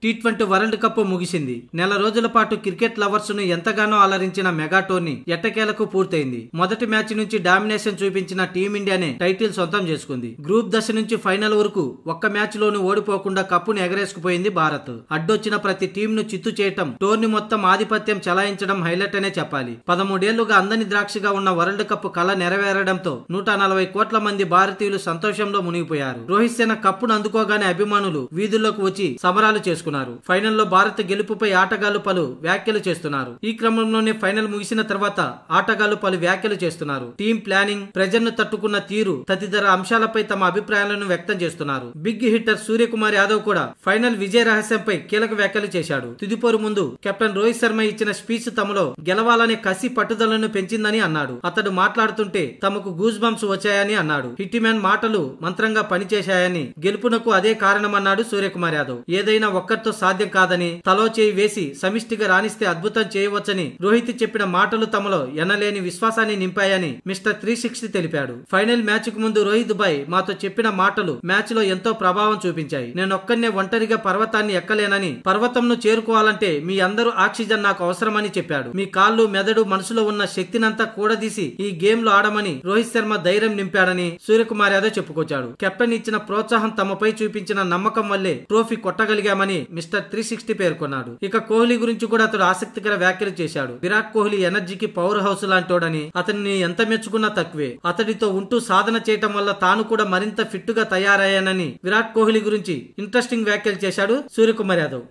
T20 world cup ముగిసింది. నెల రోజుల పాటు క్రికెట్ లవర్స్ ను ఎంతగానో అలరించిన మెగా టోర్నీ ఎట్టకేలకు పూర్తయింది. మొదటి మ్యాచ్ నుంచి డామినేషన్ చూపించిన టీమిండియానే టైటిల్ సొంతం చేసుకుంది. గ్రూప్ దశ నుంచి ఫైనల్ వరకు ఒక్క మ్యాచ్ లోనూ ఓడిపోకుండా కప్పును ఎగరేసుకుపోయింది భారత్. అడ్డొచ్చిన ప్రతి టీం ను చిత్తు చేయటం, టోర్నీ మొత్తం ఆధిపత్యం చెలాయించడం హైలైట్ అనే చెప్పాలి. 13 ఏళ్లుగా అందని ద్రాక్షగా ఉన్న వరల్డ్ కప్ కళ నెరవేరడంతో 140 కోట్ల మంది భారతీయులు సంతోషంలో మునిగిపోయారు. రోహిత్ సేన కప్పును అందుకోగానే అభిమానులు వీధుల్లోకి వచ్చి సమరాలు చేసుకున్నారు. ఫైనల్లో భారత్ గెలుపుపై ఆటగాళ్లు పలు వ్యాఖ్యలు చేస్తున్నారు. ఈ క్రమంలోనే ఫైనల్ ముగిసిన తర్వాత ఆటగాళ్లు పలు వ్యాఖ్యలు చేస్తున్నారు. టీం ప్లానింగ్, ప్రెజర్ ను తట్టుకున్న తీరు తదితర అంశాలపై తమ అభిప్రాయాలను వ్యక్తం చేస్తున్నారు. బిగ్ హిట్టర్ సూర్యకుమార్ యాదవ్ కూడా ఫైనల్ విజయ రహస్యంపై కీలక వ్యాఖ్యలు చేశాడు. తుదిపోరు ముందు కెప్టెన్ రోహిత్ శర్మ ఇచ్చిన స్పీచ్ తమలో గెలవాలనే కసి పట్టుదలను పెంచిందని అన్నాడు. అతడు మాట్లాడుతుంటే తమకు గూస్ బంప్స్ వచ్చాయని అన్నాడు. హిట్ మ్యాన్ మాటలు మంత్రంగా పనిచేశాయని, గెలుపునకు అదే కారణమన్నాడు సూర్యకుమార్ యాదవ్. ఏదైనా ఒక్కరితో సాధ్యం కాదని, తలో చేయి వేసి సమిష్టిగా రాణిస్తే అద్భుతం చేయవచ్చని రోహిత్ చెప్పిన మాటలు తమలో ఎనలేని విశ్వాసాన్ని నింపాయని మిస్టర్ 360 తెలిపాడు. ఫైనల్ మ్యాచ్ కు ముందు రోహిత్ భాయ్ మాతో చెప్పిన మాటలు మ్యాచ్ లో ఎంతో ప్రభావం చూపించాయి. నేనొక్కనే ఒంటరిగా పర్వతాన్ని ఎక్కలేనని, పర్వతంను చేరుకోవాలంటే మీ అందరూ ఆక్సిజన్ నాకు అవసరమని చెప్పాడు. మీ కాళ్ళు, మెదడు, మనసులో ఉన్న శక్తినంతా కూడదీసి ఈ గేమ్ లో ఆడమని రోహిత్ శర్మ ధైర్యం నింపాడని సూర్యకుమార్ యాదవ్ చెప్పుకొచ్చాడు. కెప్టెన్ ఇచ్చిన ప్రోత్సాహం, తమపై చూపించిన నమ్మకం వల్లే ట్రోఫీ కొట్టగలిగామని మిస్టర్ 360 పేర్కొన్నాడు. ఇక కోహ్లీ గురించి కూడా అతడు ఆసక్తికర వ్యాఖ్యలు చేశాడు. విరాట్ కోహ్లీ ఎనర్జీకి పవర్ హౌస్ లాంటోడని, అతన్ని ఎంత మెచ్చుకున్నా తక్కువే. అతడితో ఉంటూ సాధన చేయటం వల్ల తాను కూడా మరింత ఫిట్ గా తయారయ్యానని విరాట్ కోహ్లీ గురించి ఇంట్రెస్టింగ్ వ్యాఖ్యలు చేశాడు సూర్యకుమార్ యాదవ్.